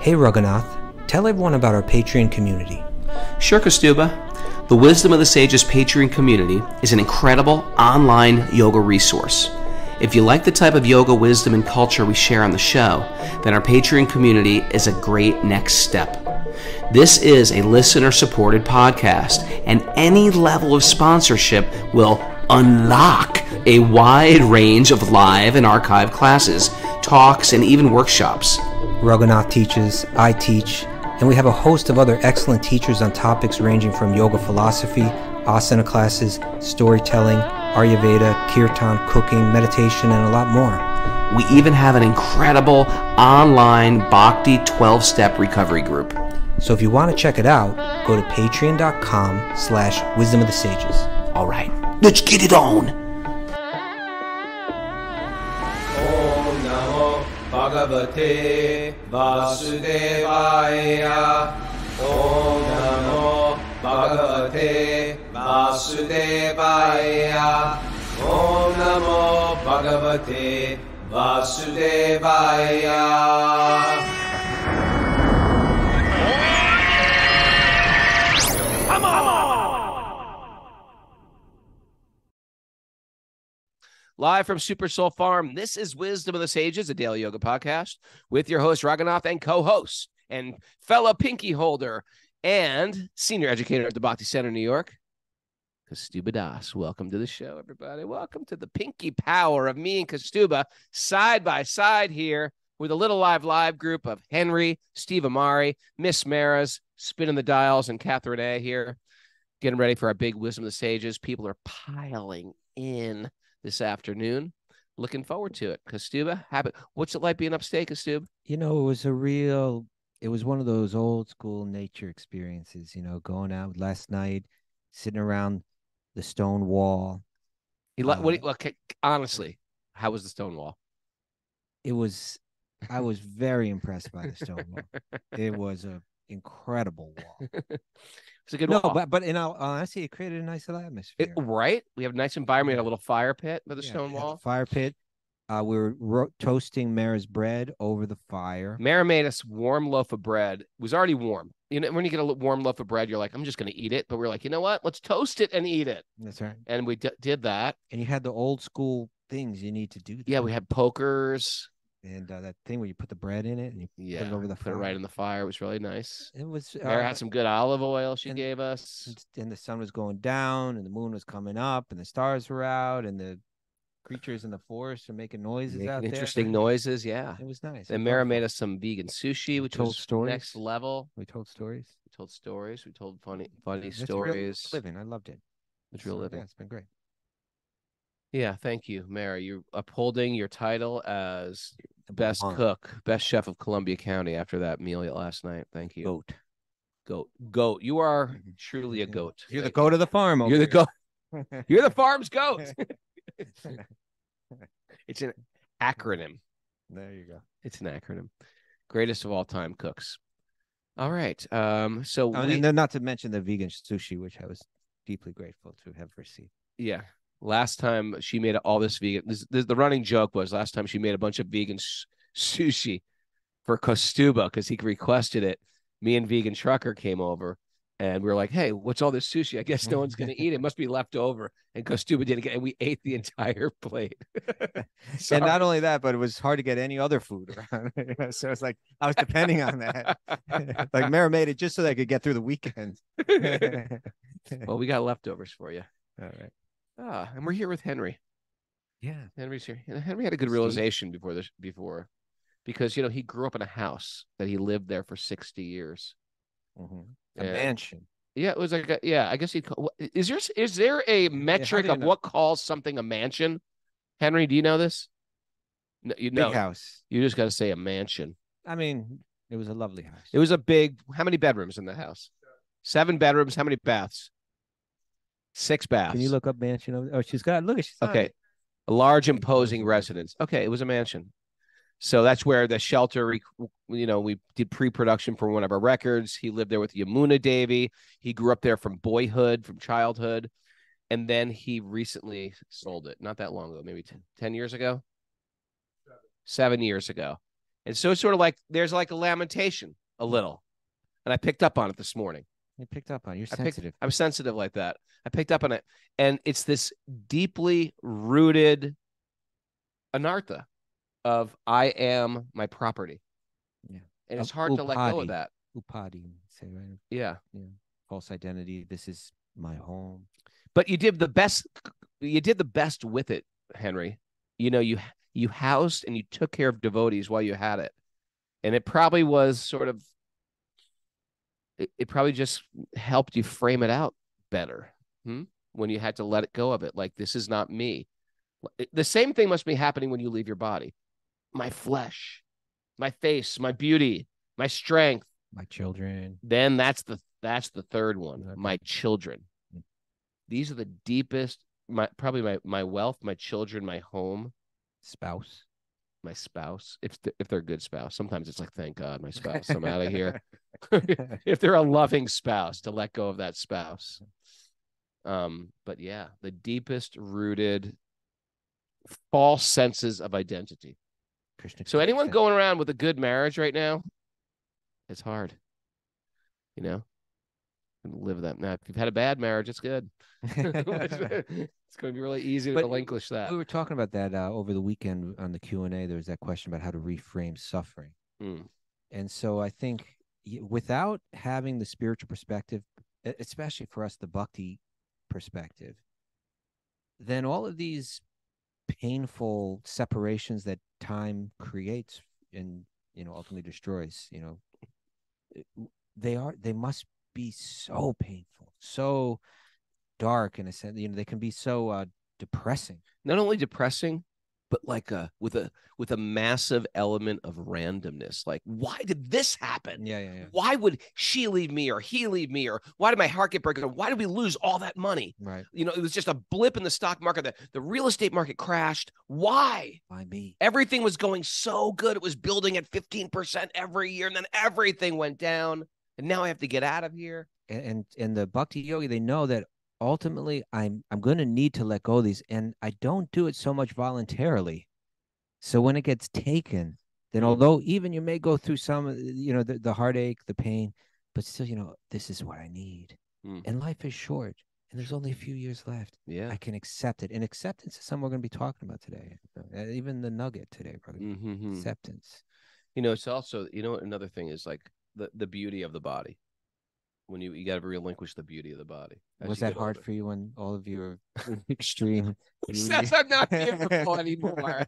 Hey Raghunath, tell everyone about our Patreon community. Sure, Kastuba. The Wisdom of the Sages Patreon community is an incredible online yoga resource. If you like the type of yoga wisdom and culture we share on the show, then our Patreon community is a great next step. This is a listener-supported podcast, and any level of sponsorship will unlock a wide range of live and archived classes, talks, and even workshops. Raghunath teaches, I teach, and we have a host of other excellent teachers on topics ranging from yoga philosophy, asana classes, storytelling, Ayurveda, kirtan, cooking, meditation, and a lot more. We even have an incredible online Bhakti 12-step recovery group. So if you want to check it out, go to patreon.com/Wisdom of the Sages. All right, let's get it on. Om Namo Bhagavate Vasudevaya. Om Namo Bhagavate Vasudevaya. Om Namo Bhagavate Vasudevaya. Live from Super Soul Farm, this is Wisdom of the Sages, a daily yoga podcast with your host, Raghunath, and co-host and fellow pinky holder and senior educator at the Bhakti Center in New York, Kastuba Das. Welcome to the show, everybody. Welcome to the pinky power of me and Kastuba side by side here with a little live group of Henry, Steve Amari, Miss Maras, spinning the dials, and Catherine A here, getting ready for our big Wisdom of the Sages. People are piling in this afternoon. Looking forward to it. Kastuba, what's it like being upstate, Kastuba? You know, it was one of those old school nature experiences, you know, going out last night, sitting around the stone wall. Honestly, how was the stone wall? I was very impressed by the stone wall. It was an incredible wall. It's a good wall. But in all honesty, it created a nice little atmosphere. Right? We have a nice environment. We had a little fire pit with a stone wall. Fire pit. We were toasting Mara's bread over the fire. Mara made us warm loaf of bread. It was already warm. You know, when you get a warm loaf of bread, you're like, I'm just going to eat it. But we're like, you know what? Let's toast it and eat it. That's right. And we did that. And you had the old school things you need to do. Yeah, we had pokers. And that thing where you put the bread in it and you put it over the fire. Put it right in the fire. It was really nice. It was. Mara had some good olive oil she gave us. And the sun was going down and the moon was coming up and the stars were out and the creatures in the forest are making noises out there. Interesting noises, yeah. It was nice. And Mara made us some vegan sushi, which was next level. We told stories. We told funny stories. Real living. I loved it. It's real living. Yeah, it's been great. Yeah, thank you, Mara. You're upholding your title as best cook, best chef of Columbia County after that meal last night. Thank you. Goat. You are truly a goat. You're the goat of the farm. You're the goat. You're the farm's goat. It's an acronym. There you go. It's an acronym. Greatest of all time cooks. All right. And then not to mention the vegan sushi, which I was deeply grateful to have received. Yeah. Last time she made all this vegan. The running joke was last time she made a bunch of vegan sushi for Kastuba because he requested it. Me and Vegan Trucker came over and we were like, hey, what's all this sushi? I guess no one's going to eeat it. It must be left over. And Kastuba didn't get it. And we ate the entire plate. And not only that, but it was hard to get any other food around. So it's like I was depending on that. Like Mara made it just so that I could get through the weekend. Well, we got leftovers for you. All right. And we're here with Henry. Yeah, Henry's here. Henry had a good realization before, because he grew up in a house that he lived there for 60 years. Mm-hmm. A mansion. Yeah, it was like I guess is there a metric of what calls something a mansion? Henry, do you know this? No, big house. You just got to say a mansion. I mean, it was a lovely house. It was a big. How many bedrooms in the house? 7 bedrooms. How many baths? 6 baths. Can you look up mansion? Oh, she's okay. A large, imposing residence. Okay, it was a mansion. So that's where the shelter, we did pre-production for one of our records. He lived there with Yamuna Devi. He grew up there from childhood. And then he recently sold it. Not that long ago, maybe 10 years ago. 7 years ago. And so it's sort of like there's like a lamentation a little. And I picked up on it this morning. You picked up on it. You're sensitive. I'm sensitive like that. I picked up on it. And it's this deeply rooted anartha of I am my property. Yeah. And it's hard to let go of that. Upadi, say, right? Yeah. Yeah. False identity. This is my home. But you did the best. You did the best with it, Henry. You know, you housed and you took care of devotees while you had it. And it probably was sort of, it probably just helped you frame it out better when you had to let it go of it. Like, this is not me. The same thing must be happening when you leave your body. My flesh, my face, my beauty, my strength, my children. Then that's the third one. Okay. My children. These are the deepest. Probably my wealth, my children, my home, spouse, my spouse. If they're a good spouse, sometimes it's like, thank God, my spouse. I'm out of here. If they're a loving spouse, to let go of that spouse. But yeah, the deepest rooted false senses of identity. So anyone going around with a good marriage right now, it's hard. You know, live that. Now, if you've had a bad marriage, it's good. It's going to be really easy to relinquish that. We were talking about that over the weekend on the Q&A. There was that question about how to reframe suffering. And so I think without having the spiritual perspective, especially for us, the Bhakti perspective, then all of these painful separations that time creates and, ultimately destroys, they must be so painful, so dark in a sense. They can be so depressing. Not only depressing, but like with a massive element of randomness. Like, why did this happen? Yeah. Why would she leave me or he leave me? Or why did my heart get broken? Or why did we lose all that money? Right. It was just a blip in the stock market. The real estate market crashed. Why? Why me? Everything was going so good. It was building at 15% every year. And then everything went down. And now I have to get out of here. And the Bhakti yogi, they know that ultimately I'm going to need to let go of these, and I don't do it so much voluntarily. So when it gets taken, then although even you may go through some, the heartache, the pain, but still, this is what I need. And life is short, and there's only a few years left. Yeah, I can accept it, and acceptance is something we're going to be talking about today. Even the nugget today, brother. Acceptance. It's also, another thing is like the beauty of the body. When you got to relinquish the beauty of the body. Was that hard for you when all of you are extreme? Says I'm not beautiful anymore.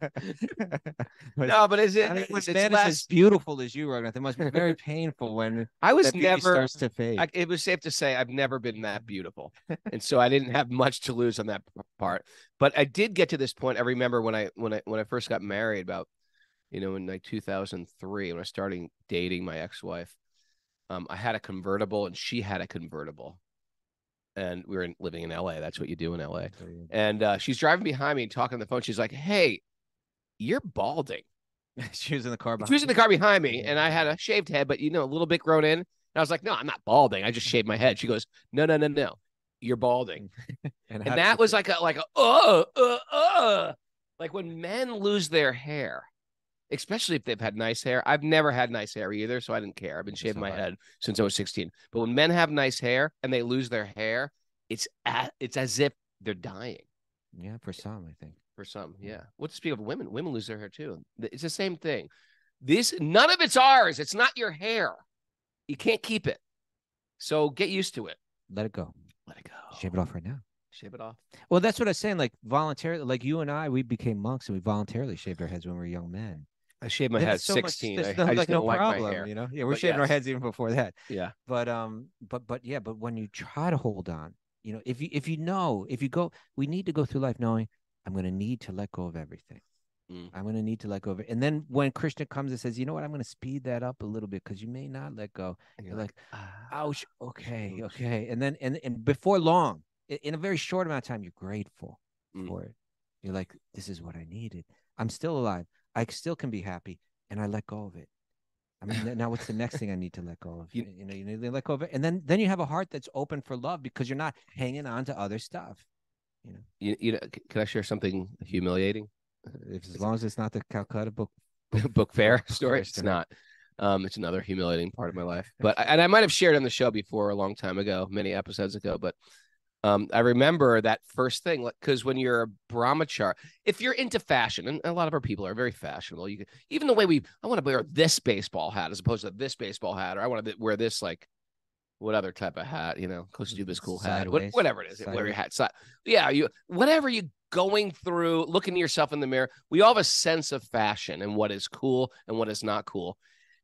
No, but is it? I mean, it's less as beautiful as you, Raghunath. It must be very painful when I was never starts to fade. It was safe to say I've never been that beautiful, and so I didn't have much to lose on that part. But I did get to this point. I remember when I first got married, about in like 2003, when I was starting dating my ex-wife. I had a convertible and she had a convertible, and we were living in LA. That's what you do in LA. And she's driving behind me and talking on the phone. She's like, "Hey, you're balding." She was in the car behind She was in the car behind me, and I had a shaved head, but a little bit grown in. And I was like, "No, I'm not balding. I just shaved my head." She goes, "No, you're balding." and that was like like when men lose their hair. Especially if they've had nice hair. I've never had nice hair either, so I didn't care. I've been shaving my head since I was 16. But when men have nice hair and they lose their hair, it's as if they're dying. Yeah, for some, I think. For some, yeah. What to speak of women? Women lose their hair too. It's the same thing. None of it's ours. It's not your hair. You can't keep it. So get used to it. Let it go. Let it go. Shave it off right now. Shave it off. Well, that's what I was saying. Like voluntarily, like you and I, we became monks and we voluntarily shaved our heads when we were young men. I shaved my head at 16. I just like didn't like my hair. Yeah, we're shaving our heads even before that. Yeah. But when you try to hold on, if you go, we need to go through life knowing I'm going to need to let go of everything. I'm going to need to let go of it. And then when Krishna comes and says, you know what, I'm going to speed that up a little bit because you may not let go. And you're like, ouch. Okay. And then, and before long, in a very short amount of time, you're grateful for it. You're like, this is what I needed. I'm still alive. I still can be happy, and I let go of it. I mean, now what's the next thing I need to let go of? You need to let go of it, and then you have a heart that's open for love because you're not hanging on to other stuff. Can I share something humiliating? As long as it's not the Calcutta book book fair Oh, story. It's not. It's another humiliating part of my life. But and I might have shared on the show before a long time ago, many episodes ago. But I remember that first thing, because when you're a brahmachari, if you're into fashion, and a lot of our people are very fashionable, you can, even the way I want to wear this baseball hat as opposed to this baseball hat, or I want to wear this like what other type of hat, close to this cool hat, whatever it is, wear your hat. Yeah, whatever you going through, looking at yourself in the mirror. We all have a sense of fashion and what is cool and what is not cool.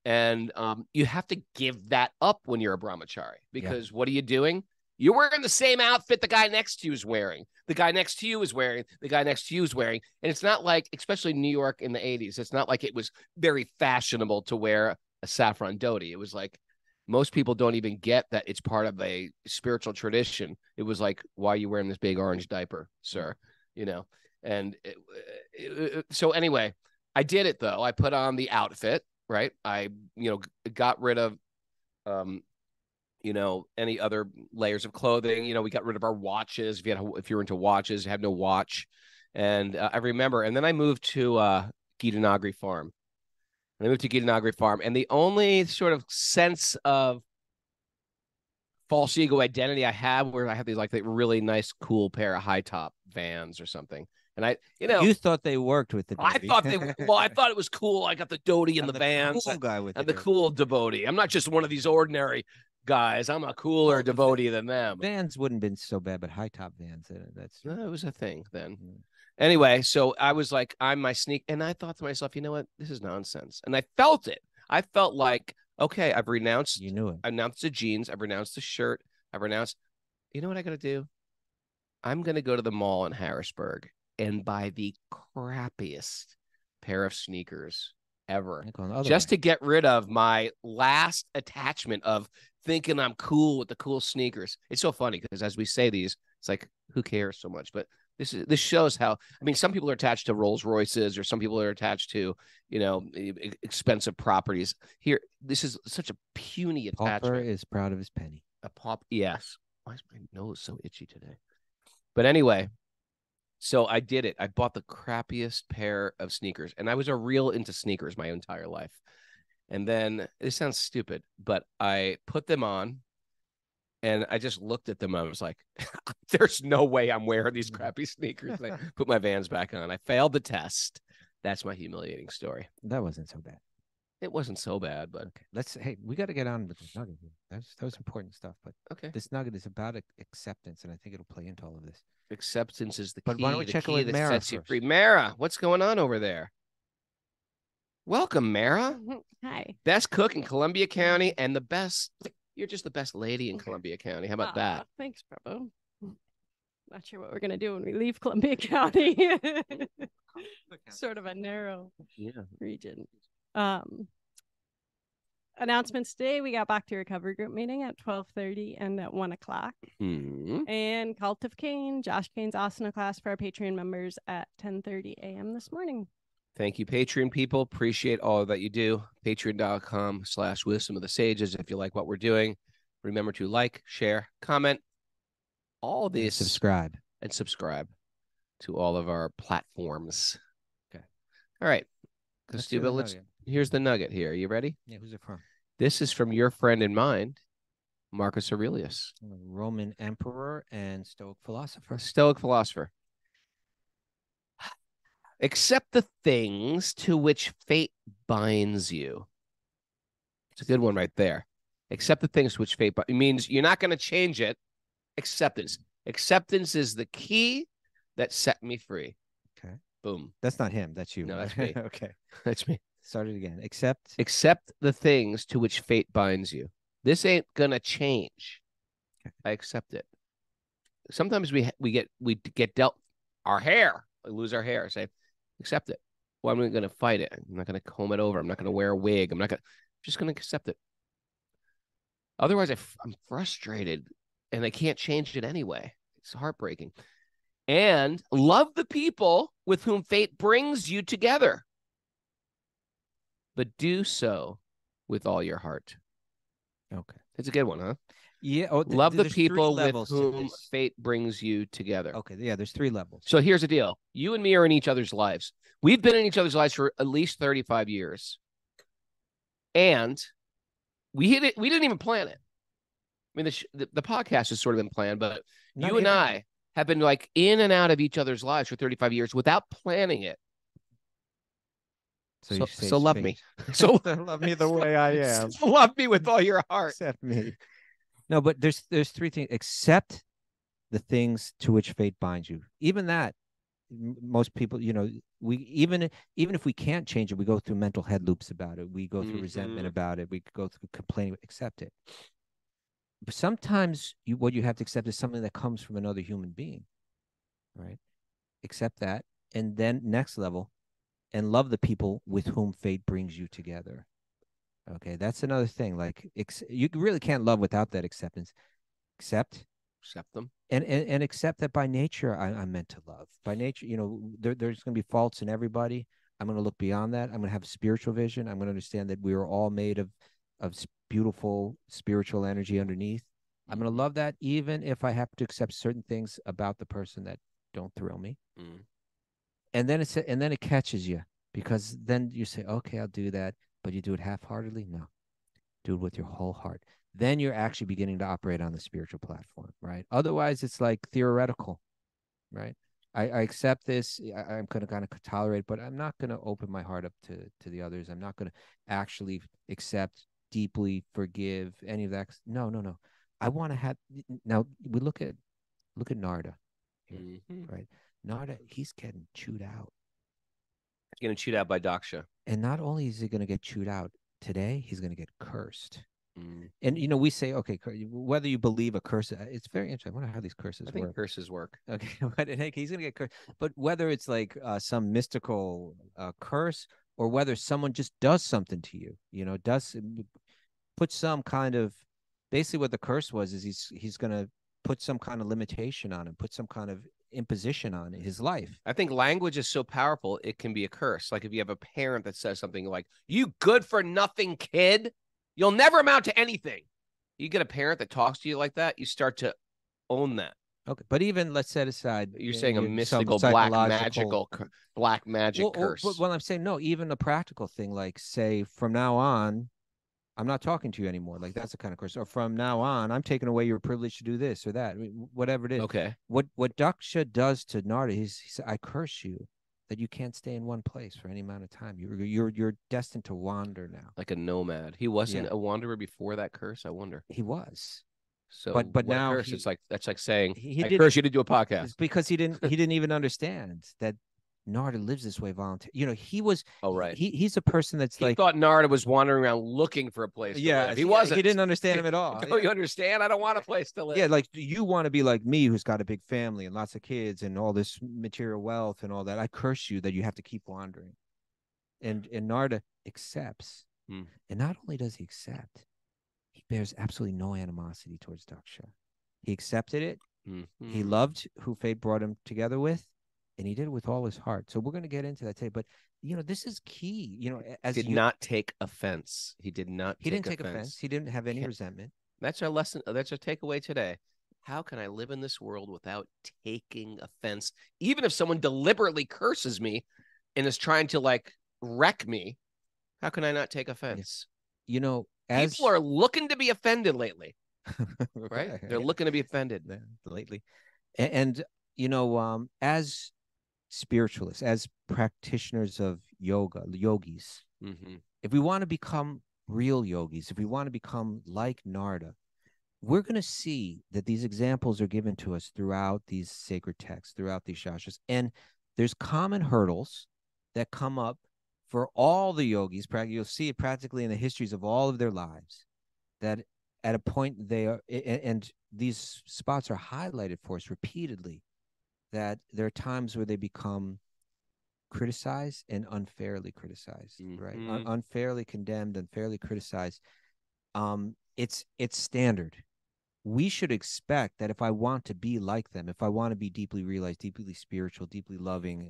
And you have to give that up when you're a brahmachari, because what are you doing? You're wearing the same outfit the guy next to you is wearing. The guy next to you is wearing. The guy next to you is wearing. And it's not like, especially in New York in the 80s, it's not like it was very fashionable to wear a saffron dhoti. It was like, most people don't even get that it's part of a spiritual tradition. It was like, why are you wearing this big orange diaper, sir? And so anyway, I did it though. I put on the outfit, right? I, got rid of, any other layers of clothing. We got rid of our watches. If you're into watches, you have no watch. And I remember, and then I moved to Gita Nagri Farm. And I moved to Gita Nagri Farm. And the only sort of sense of false ego identity I have, where I have these like really nice, cool pair of high top Vans or something. And you thought they worked with the dhoti. I thought it was cool. I got the dhoti and the Vans. Cool guy with the cool devotee. I'm not just one of these ordinary guys. I'm a cooler devotee than them. Vans wouldn't have been so bad, but high top Vans. It was a thing then. Anyway, so I was like, I'm my sneak, and I thought to myself, you know what? This is nonsense. And I felt it. I felt like, okay, I've renounced. You knew it. I renounced the jeans. I've renounced the shirt. I've renounced. You know what I got to do? I'm going to go to the mall in Harrisburg and buy the crappiest pair of sneakers ever, just to get rid of my last attachment of thinking I'm cool with the cool sneakers. It's so funny because as we say these, it's like, who cares so much? But this shows how, some people are attached to Rolls Royces, or some people are attached to, expensive properties. Here, this is such a puny attachment. Pauper is proud of his penny. Yes. Why is my nose so itchy today? But anyway, so I did it. I bought the crappiest pair of sneakers, and I was real into sneakers my entire life. And then, it sounds stupid, but I put them on, and I just looked at them. And I was like, there's no way I'm wearing these crappy sneakers. And I put my Vans back on. I failed the test. That's my humiliating story. That wasn't so bad. It wasn't so bad, but okay. Hey, we got to get on with this nugget here. That was important stuff. But okay, this nugget is about acceptance, and I think it'll play into all of this. Acceptance is the key. But why don't we check in with Mara sets you free? Mara, what's going on over there? Welcome, Mara. Hi. Best cook in Columbia County, and the best. You're just the best lady in Columbia County. How about that? Thanks, Prabhu. Not sure what we're gonna do when we leave Columbia County. Sort of a narrow region. Announcements today. We got back to recovery group meeting at 12:30 and at 1 o'clock. And Cult of Cain, Josh Kane's asana class for our Patreon members at 10:30 a.m. this morning. Thank you, Patreon people. Appreciate all that you do. Patreon.com/wisdom of the sages. If you like what we're doing, remember to like, share, comment, all these. Subscribe to all of our platforms. Okay. All right. Here's the nugget here. You ready? Yeah, who's it from? This is from your friend and mine, Marcus Aurelius. Roman emperor and Stoic philosopher. Accept the things to which fate binds you. It's a good one right there. Accept the things to which fate binds you. It means you're not going to change it. Acceptance. Acceptance is the key that set me free. Okay. Boom. That's not him. That's you. No, that's me. Okay. That's me. Start it again. Accept the things to which fate binds you. This ain't going to change. Okay. I accept it. Sometimes we get dealt our hair. We lose our hair. Say, accept it. Well, I'm going to fight it. I'm not going to comb it over. I'm not going to wear a wig. I'm just going to accept it. Otherwise, I'm frustrated and I can't change it anyway. It's heartbreaking. And love the people with whom fate brings you together. But do so with all your heart. Okay. It's a good one, huh? Yeah. Oh, Love the there's three people with levels to whom this. fate brings you together. Okay. Yeah. There's 3 levels. So here's the deal. You and me are in each other's lives. We've been in each other's lives for at least 35 years. And we didn't even plan it. I mean, the podcast has sort of been planned, but you and I have been like in and out of each other's lives for 35 years without planning it. So love me. So love me the way I am. So love me with all your heart. Accept me. No, but there's 3 things. Accept the things to which fate binds you. Even that, most people, we even if we can't change it, we go through mental head loops about it. We go through resentment about it. We go through complaining. Accept it. But sometimes what you have to accept is something that comes from another human being, right? Accept that, and then next level, and love the people with whom fate brings you together. Okay, that's another thing. Like, you really can't love without that acceptance. Accept them, and accept that by nature I'm meant to love. By nature, there's going to be faults in everybody. I'm going to look beyond that. I'm going to have spiritual vision. I'm going to understand that we are all made of beautiful spiritual energy underneath. I'm going to love that, even if I have to accept certain things about the person that don't thrill me. And then it catches you, because then you say, okay, I'll do that, but you do it half-heartedly. No, do it with your whole heart. Then you're actually beginning to operate on the spiritual platform, right? Otherwise, it's like theoretical, right? I accept this. I'm going to kind of tolerate, but I'm not going to open my heart up to the others. I'm not going to actually accept, deeply forgive, any of that. No. I want to have. Now we look at Narda, right? Narda, he's getting chewed out. He's getting chewed out by Daksha. And not only is he going to get chewed out today, he's going to get cursed. And we say, okay, whether you believe a curse, it's very interesting. I wonder how these curses work. I think curses work. Okay, but he's gonna get cursed. But whether it's like some mystical curse, or whether someone just does something to you, does put some kind of, basically what the curse was is he's gonna put some kind of limitation on him, put some kind of imposition on his life. I think language is so powerful, it can be a curse. Like if you have a parent that says something like, "You good for nothing kid, you'll never amount to anything." You get a parent that talks to you like that, you start to own that. Okay, but even let's set aside. You're saying a mystical black magic curse. Well, I'm saying no. Even a practical thing, like say from now on, I'm not talking to you anymore. Like that's the kind of curse. Or from now on, I'm taking away your privilege to do this or that. I mean, whatever it is. Okay. What Daksha does to Narada, he said, "I curse you that you can't stay in one place for any amount of time. You're destined to wander now." Like a nomad. He wasn't a wanderer before that curse. I wonder. He was. So, but now curse? That's like saying, I curse you to do a podcast. It's because he didn't even understand that Narada lives this way voluntarily. He was. Oh, right. He's a person that's he thought Narada was wandering around looking for a place to live. He wasn't. He didn't understand him at all. Don't you understand? I don't want a place to live. Yeah, like you want to be like me, who's got a big family and lots of kids and all this material wealth and all that. I curse you that you have to keep wandering. And Narada accepts. And not only does he accept, he bears absolutely no animosity towards Daksha. He accepted it. He loved who fate brought him together with, and he did it with all his heart. So we're going to get into that today. But this is key. As did not take offense. He did not. He didn't take offense. He didn't have any resentment. That's our lesson. That's our takeaway today. How can I live in this world without taking offense? Even if someone deliberately curses me and is trying to like wreck me, how can I not take offense? People are looking to be offended lately, right? They're looking to be offended lately. And as spiritualists, as practitioners of yogis, if we want to become real yogis, if we want to become like Narada, we're going to see that these examples are given to us throughout these sacred texts, throughout these shastras. And there's common hurdles that come up for all the yogis. You'll see it practically in the histories of all of their lives, that at a point they are, and these spots are highlighted for us repeatedly, that there are times where they become criticized and unfairly criticized, right? Unfairly condemned, unfairly criticized. It's standard. We should expect that if I want to be like them, if I want to be deeply realized, deeply spiritual, deeply loving,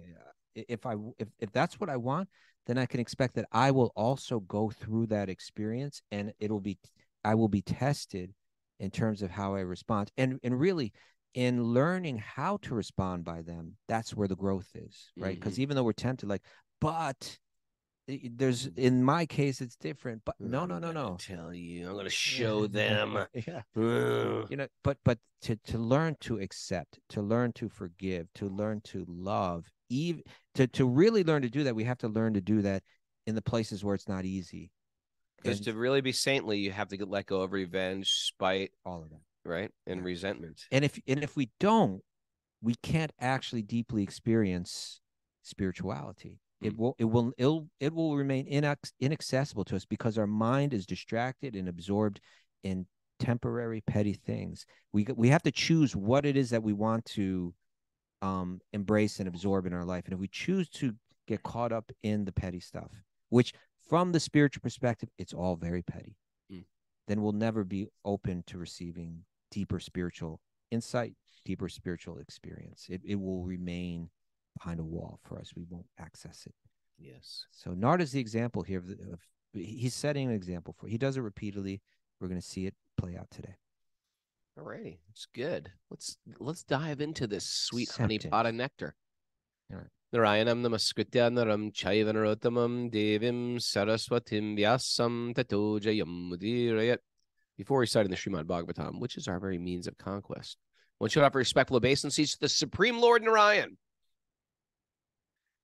if that's what I want, then I can expect that I will also go through that experience, and it'll be I will be tested in terms of how I respond. And really, in learning how to respond by them, that's where the growth is, right? Because even though we're tempted, like, but there's, in my case, it's different. But no. Tell you, I'm gonna show them. Yeah. But to learn to accept, to learn to forgive, to learn to love, even to really learn to do that, we have to learn to do that in the places where it's not easy. Because to really be saintly, you have to let go of revenge, spite, all of that, right, and resentment. And if we don't, we can't actually deeply experience spirituality. It will remain inaccessible to us because our mind is distracted and absorbed in temporary petty things. We have to choose what it is that we want to embrace and absorb in our life. And if we choose to get caught up in the petty stuff, which from the spiritual perspective, it's all very petty, then we'll never be open to receiving deeper spiritual insight, deeper spiritual experience. It will remain behind a wall for us. We won't access it. Yes. So Narda's the example here of he's setting an example for. He does it repeatedly. We're going to see it play out today. All righty, it's good. Let's dive into this sweet honey pot of nectar. All right. Narayanam namaskritya naram chaiva narottamam devim saraswatim vyasam tato jayam mudirayat. Before reciting the Srimad Bhagavatam, which is our very means of conquest, one should offer respectful obeisances to the Supreme Lord Narayan.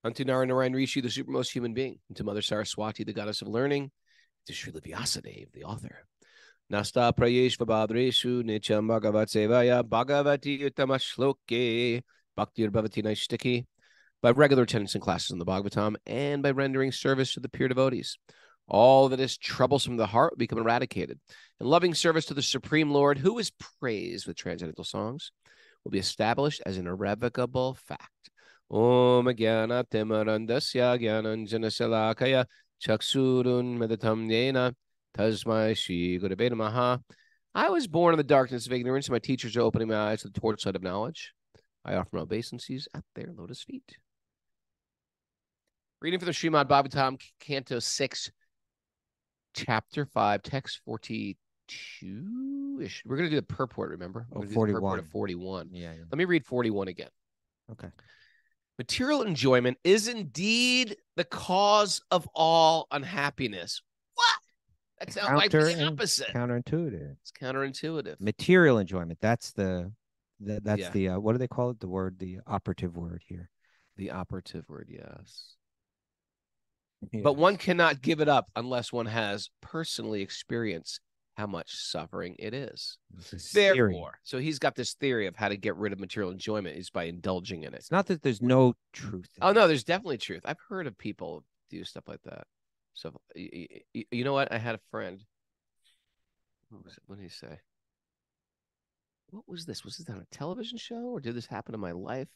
Unto Narayan Rishi, the supermost human being, and to Mother Saraswati, the goddess of learning, to Srila Vyasadeva, the author. Nasta prayesh vabhadreshu nicham bhagavat sevaya bhagavati uttama shloke bhaktir bhavati naishtiki, by regular attendance in classes in the Bhagavatam and by rendering service to the pure devotees. All that is troublesome to the heart will become eradicated, and loving service to the Supreme Lord, who is praised with transcendental songs, will be established as an irrevocable fact. Om Jnana Timarandasya Jnananjana Salakaya Chaksurun Meditam Yena Tasmai Shri Gurave Namaha. I was born in the darkness of ignorance, and my teachers are opening my eyes to the torchlight of knowledge. I offer my obeisances at their lotus feet. Reading from the Srimad Bhagavatam, Canto 6, Chapter 5, Text 42-ish. We're going to do the purport, remember? Oh, 41. Purport of 41. Yeah. Let me read 41 again. Okay. Material enjoyment is indeed the cause of all unhappiness. What? That sounds like the opposite. Counterintuitive. It's counterintuitive. Material enjoyment. That's the what do they call it? The operative word here. The operative word, yes. Yes. But one cannot give it up unless one has personally experienced how much suffering it is. Therefore, so he's got this theory of how to get rid of material enjoyment is by indulging in it. It's not that there's no truth. Oh, no, there's definitely truth. I've heard of people do stuff like that. So, you know what? I had a friend. What was it? What did he say? What was this? Was this on a television show, or did this happen in my life?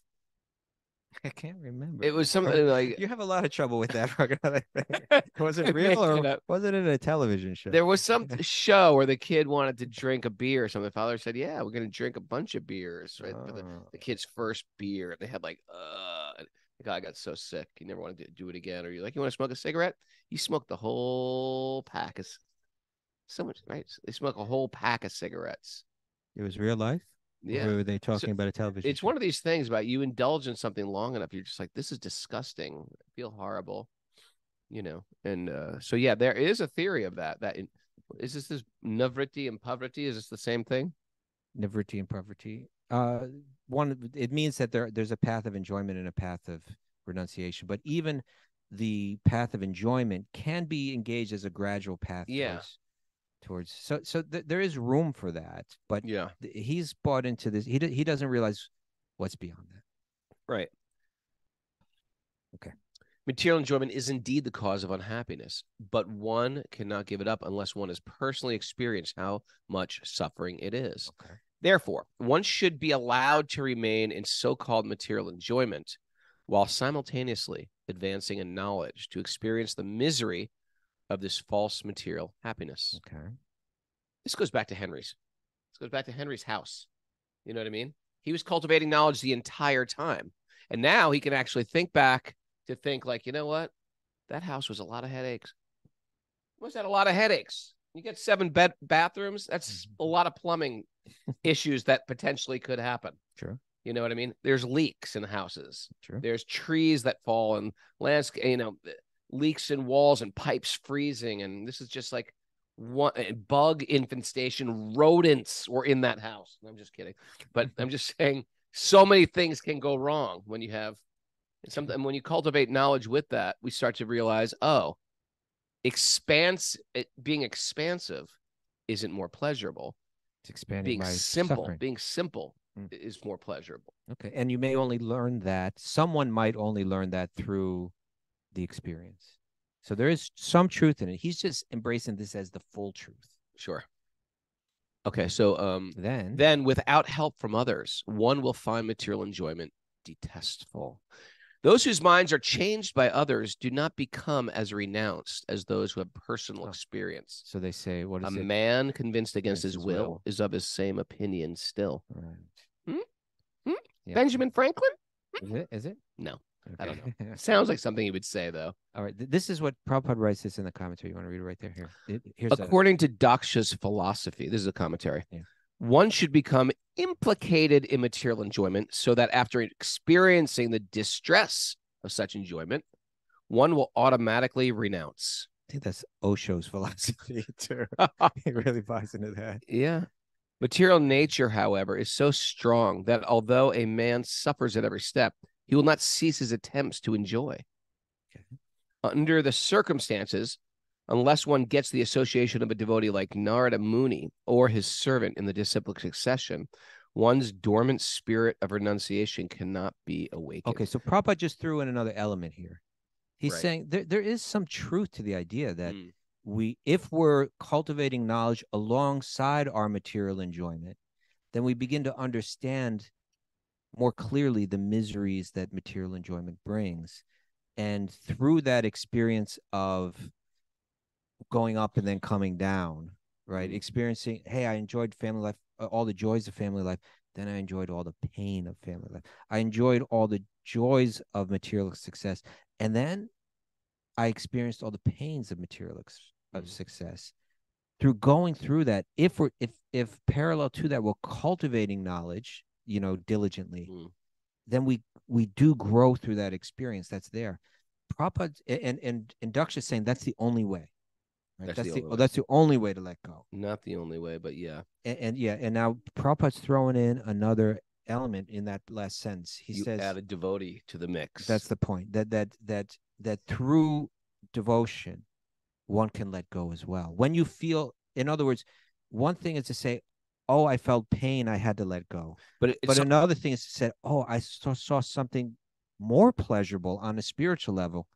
I can't remember. It was something like... You have a lot of trouble with that. Was it real or was it in a television show? There was some show where the kid wanted to drink a beer or something. The father said, yeah, we're going to drink a bunch of beers, right? For the kid's first beer. They had like, the guy got so sick. He never wanted to do it again. Or you're like, you want to smoke a cigarette? You smoke the whole pack. So much, right? They smoke a whole pack of cigarettes. It was real life? Yeah. Or were they talking about a television It's show? one of these things about you indulge in something long enough, you're just like, this is disgusting. I feel horrible, And so, yeah, there is a theory of that. Is this navriti and pavriti? Is this the same thing? Navriti and pavriti. It means that there's a path of enjoyment and a path of renunciation. But even the path of enjoyment can be engaged as a gradual path. Yeah. Towards so there is room for that, but he's bought into this. He doesn't realize what's beyond that. Right. Okay. Material enjoyment is indeed the cause of unhappiness, but one cannot give it up unless one has personally experienced how much suffering it is. Okay. Therefore, one should be allowed to remain in so-called material enjoyment while simultaneously advancing in knowledge to experience the misery of this false material happiness. Okay. This goes back to Henry's. This goes back to Henry's house. You know what I mean? He was cultivating knowledge the entire time. And now he can actually think back like, you know what? That house was a lot of headaches. Was that a lot of headaches? You get 7 bathrooms. That's a lot of plumbing issues that potentially could happen. True. You know what I mean? There's leaks in houses. True. There's trees that fall and landscape, leaks in walls and pipes freezing. And this is just like one bug infestation. Rodents were in that house. I'm just kidding. But I'm just saying so many things can go wrong when you have something. When you cultivate knowledge with that, we start to realize, being expansive isn't more pleasurable. It's expanding being by simple. suffering. Being simple is more pleasurable. Okay. And you may only learn that. Someone might only learn that through the experience. So there is some truth in it. He's just embracing this as the full truth. Sure. Okay. So then without help from others, one will find material enjoyment detestable. Those whose minds are changed by others do not become as renounced as those who have personal experience. So they say, what is a it? man convinced against his will is of his same opinion still. Right. Yeah. Benjamin Franklin? Is it? No, okay. I don't know. Sounds like something he would say, though. All right. This is what Prabhupada writes this in the commentary. You want to read it right there? Here's According to Daksha's philosophy, this is a commentary. Yeah. One should become implicated in material enjoyment so that after experiencing the distress of such enjoyment, one will automatically renounce. I think that's Osho's philosophy, too. He really buys into that. Yeah. Material nature, however, is so strong that although a man suffers at every step, he will not cease his attempts to enjoy. Okay. Under the circumstances, unless one gets the association of a devotee like Narada Muni or his servant in the disciplic succession, one's dormant spirit of renunciation cannot be awakened. Okay, so Prabhupada just threw in another element here. He's saying there is some truth to the idea that if we're cultivating knowledge alongside our material enjoyment, then we begin to understand more clearly the miseries that material enjoyment brings. And through that experience of going up and then coming down, right? Experiencing, hey, I enjoyed family life, all the joys of family life. Then I enjoyed all the pain of family life. I enjoyed all the joys of material success. And then I experienced all the pains of material success. Through going through that, if parallel to that, we're cultivating knowledge, diligently, then we do grow through that experience that's there. Prabhupada and Daksha is saying that's the only way. Right? That's the only way to let go. Not the only way, but yeah. And now Prabhupada's throwing in another element in that last sentence. He says, add a devotee to the mix. That's the point. That through devotion, one can let go as well. When you feel, in other words, one thing is to say, oh, I felt pain, I had to let go. But another thing is to say, oh, I saw something more pleasurable on a spiritual level.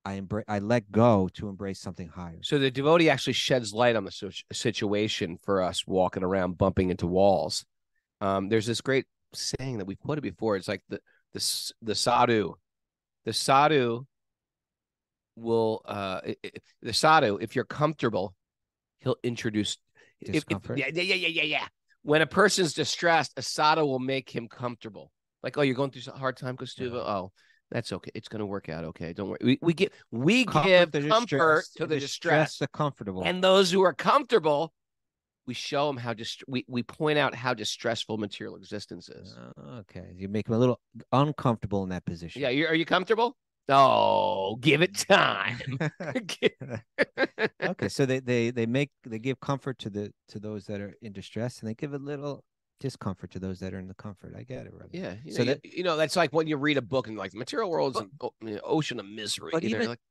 I let go to embrace something higher. So the devotee actually sheds light on the situation for us walking around bumping into walls. There's this great saying that we've quoted before. It's like the sadhu. The sadhu will the sadhu, if you're comfortable, he'll introduce discomfort. Yeah. When a person's distressed, a sadhu will make him comfortable. Like, oh, you're going through a hard time, Kastuva? Yeah. Oh, that's okay. It's going to work out okay. Don't worry. We give comfort to the distressed, the comfortable. And those who are comfortable, we show them how we point out how distressful material existence is. Okay. You make them a little uncomfortable in that position. Yeah. Are you comfortable? Oh, give it time. Okay. So they give comfort to those that are in distress, and they give a little discomfort to those that are in the comfort. I get it, brother. Yeah. That's like when you read a book and like the material world's an ocean of misery.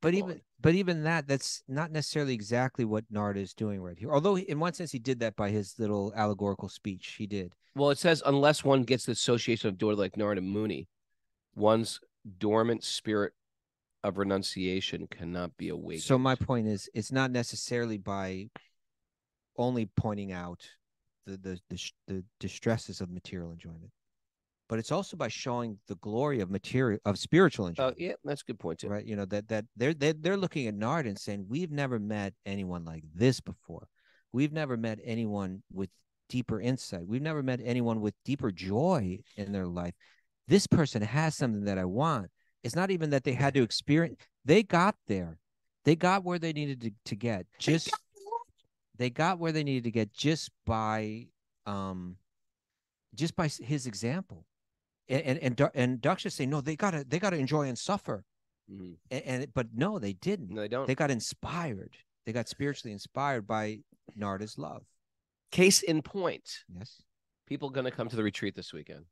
But even that's not necessarily exactly what Narada is doing right here. Although in one sense he did that by his little allegorical speech. He did. Well, it says unless one gets the association of devotee like Narada Muni, one's dormant spirit of renunciation cannot be awakened. So my point is, it's not necessarily by only pointing out the distresses of material enjoyment, but it's also by showing the glory of spiritual enjoyment. Yeah, that's a good point too. Right? That they're looking at Narada and saying, we've never met anyone like this before. We've never met anyone with deeper insight. We've never met anyone with deeper joy in their life. This person has something that I want. It's not even that they had to experience. They got there. They got where they needed to get. they got where they needed to get just by his example. And Daksha say, no, they gotta enjoy and suffer. But no, they didn't. No, they don't. They got inspired. They got spiritually inspired by Narada's love. Case in point. Yes. People going to come to the retreat this weekend.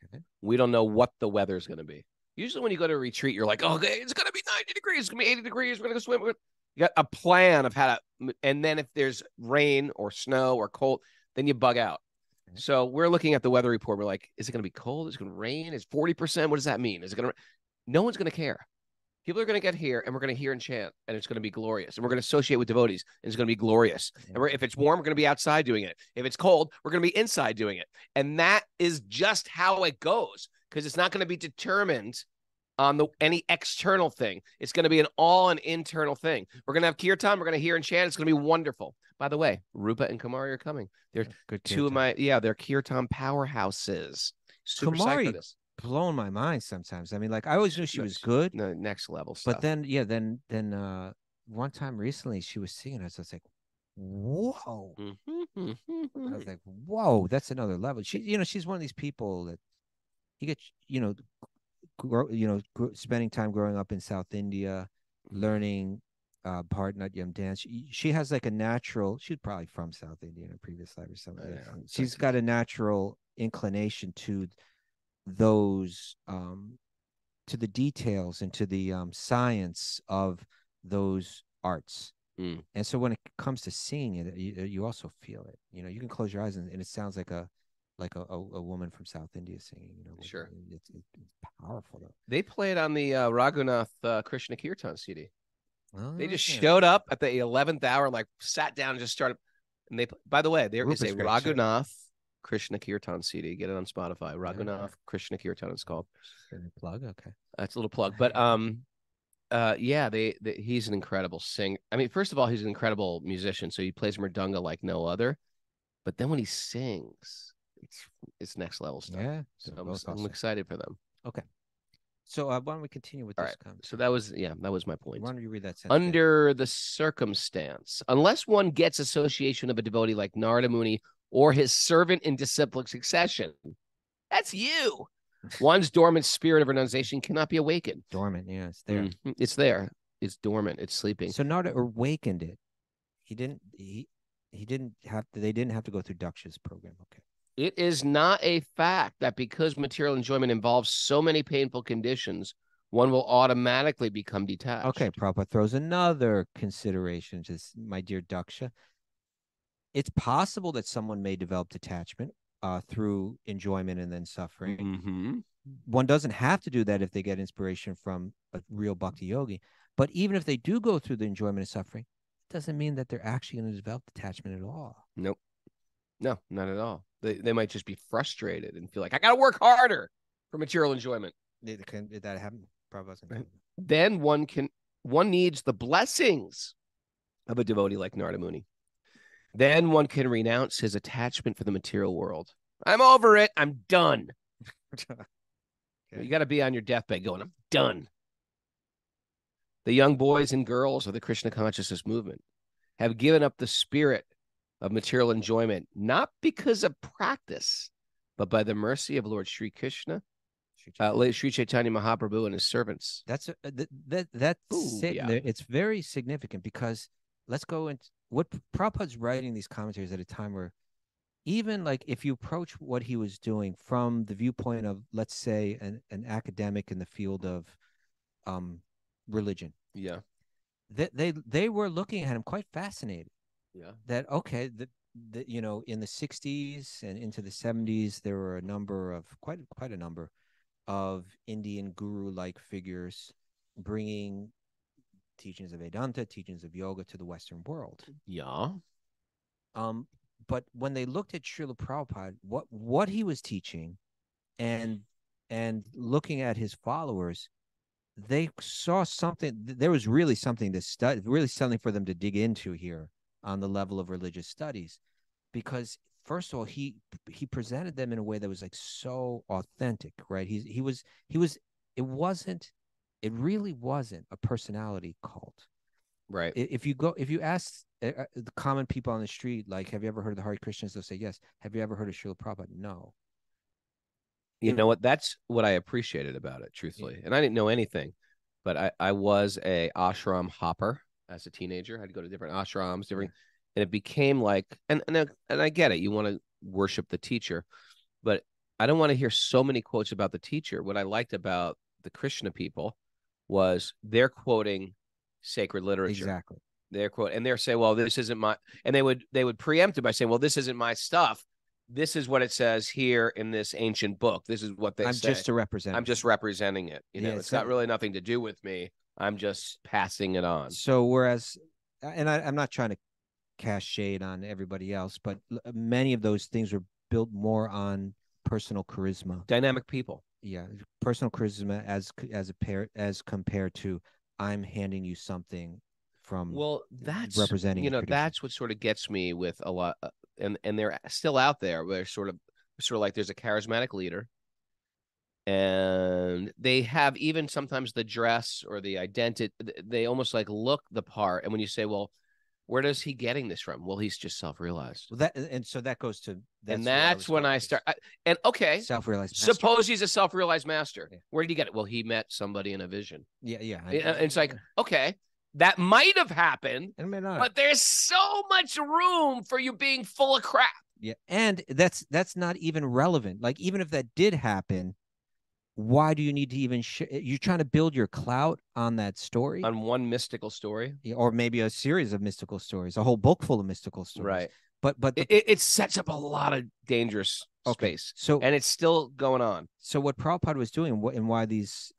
Okay. We don't know what the weather is going to be. Usually when you go to a retreat, you're like, oh, okay, it's going to be 90 degrees. It's going to be 80 degrees. We're going to go swim. You got a plan of how to, and then if there's rain or snow or cold, then you bug out. Okay. So we're looking at the weather report. We're like, is it going to be cold? Is it going to rain? Is 40%? What does that mean? Is it going to, no one's going to care. People are going to get here, and we're going to hear and chant, and it's going to be glorious. And we're going to associate with devotees, and it's going to be glorious. And if it's warm, we're going to be outside doing it. If it's cold, we're going to be inside doing it. And that is just how it goes, because it's not going to be determined on any external thing. It's going to be an internal thing. We're going to have kirtan. We're going to hear and chant. It's going to be wonderful. By the way, Rupa and Kumari are coming. They're good two of they're kirtan powerhouses. Super Kumari psycho. Blown my mind sometimes. I mean, like, I always knew she was good. No, next level stuff. But then one time recently she was singing us. I was like, whoa. I was like, whoa, that's another level. She's one of these people that you get, spending time growing up in South India, learning Bharatanatyam dance. She has like a natural, she's probably from South India in a previous life or something. She's got a natural inclination to those to the details and to the science of those arts. And so when it comes to singing it, you also feel it. You can close your eyes and it sounds like a woman from South India singing. Sure. It's powerful though. They played on the Raghunath Krishna Kirtan CD. They just yeah. showed up at the 11th hour, like sat down and just started. And they, by the way, there is a Raghunath Krishna Kirtan CD. Get it on Spotify. Raghunath Krishna Kirtan is called. Plug, okay. That's a little plug, but he's an incredible singer. I mean, first of all, he's an incredible musician. So he plays mridanga like no other. But then when he sings, it's next level stuff. Yeah, so I'm excited for them. Okay. So why don't we continue with this? Right. So that was my point. Why don't you read that sentence? Under the circumstance, unless one gets association of a devotee like Narada Muni or his servant in disciplic succession, that's you. One's dormant spirit of renunciation cannot be awakened. Dormant, yeah, it's there. It's there. It's dormant. It's sleeping. So Narada awakened it. He didn't have to. They didn't have to go through Daksha's program. Okay. It is not a fact that because material enjoyment involves so many painful conditions, one will automatically become detached. Okay, Prabhupada throws another consideration to my dear Daksha. It's possible that someone may develop detachment through enjoyment and then suffering. Mm-hmm. One doesn't have to do that if they get inspiration from a real bhakti yogi. But even if they do go through the enjoyment and suffering, it doesn't mean that they're actually going to develop detachment at all. Nope. No, not at all. They might just be frustrated and feel like, I got to work harder for material enjoyment. Did that happen? Probably. Then one needs the blessings of a devotee like Narada Muni. Then one can renounce his attachment for the material world. I'm over it. I'm done. Okay. You got to be on your deathbed going, I'm done. The young boys and girls of the Krishna consciousness movement have given up the spirit of material enjoyment, not because of practice, but by the mercy of Lord Sri Krishna, Sri Chaitanya Mahaprabhu and his servants. It's very significant because let's go into what Prabhupada's writing these commentaries at a time where even like if you approach what he was doing from the viewpoint of, let's say, an academic in the field of religion. Yeah. They were looking at him quite fascinated. Yeah. That, okay, in the 60s and into the 70s, there were a number of, quite a number of Indian guru-like figures bringing teachings of Vedanta, teachings of yoga to the Western world. Yeah. But when they looked at Srila Prabhupada, what he was teaching and looking at his followers, they saw something. There was really something to study, really something for them to dig into here on the level of religious studies, because first of all, he presented them in a way that was like so authentic, right? It really wasn't a personality cult. Right. If you ask the common people on the street, like, have you ever heard of the Hare Krishnas? They'll say yes. Have you ever heard of Srila Prabhupada? No. You know what? That's what I appreciated about it, truthfully. And I didn't know anything, but I was a ashram hopper as a teenager. I had to go to different ashrams, and it became like, and I get it. You want to worship the teacher, but I don't want to hear so many quotes about the teacher. What I liked about the Krishna people was they're quoting sacred literature. Exactly. They're and they're saying, well, this isn't my, and they would preempt it by saying, well, this isn't my stuff. This is what it says here in this ancient book. This is what they say. I'm just a representative. I'm just representing it. You know, it's got really nothing to do with me. I'm just passing it on. So whereas, and I'm not trying to cast shade on everybody else, but many of those things were built more on personal charisma. Dynamic people. Yeah, personal charisma as compared to I'm handing you something from. Well, that's representing. You know, that's what sort of gets me with a lot. And they're still out there. They're sort of like there's a charismatic leader, and they have even sometimes the dress or the identity. They almost like look the part. And when you say, well, where does he getting this from? Well, he's just self-realized. Well, so that goes to, that's when I start. Okay, self-realized. Suppose he's a self-realized master. Yeah. Where did he get it? Well, he met somebody in a vision. Yeah. It's like, okay, that might have happened, but there's so much room for you being full of crap. Yeah, and that's not even relevant. Like, even if that did happen, why do you need to even you're trying to build your clout on that story, on one mystical story, or maybe a series of mystical stories, a whole book full of mystical stories, right? But it sets up a lot of dangerous space. So, and it's still going on. So what Prabhupada was doing, and why these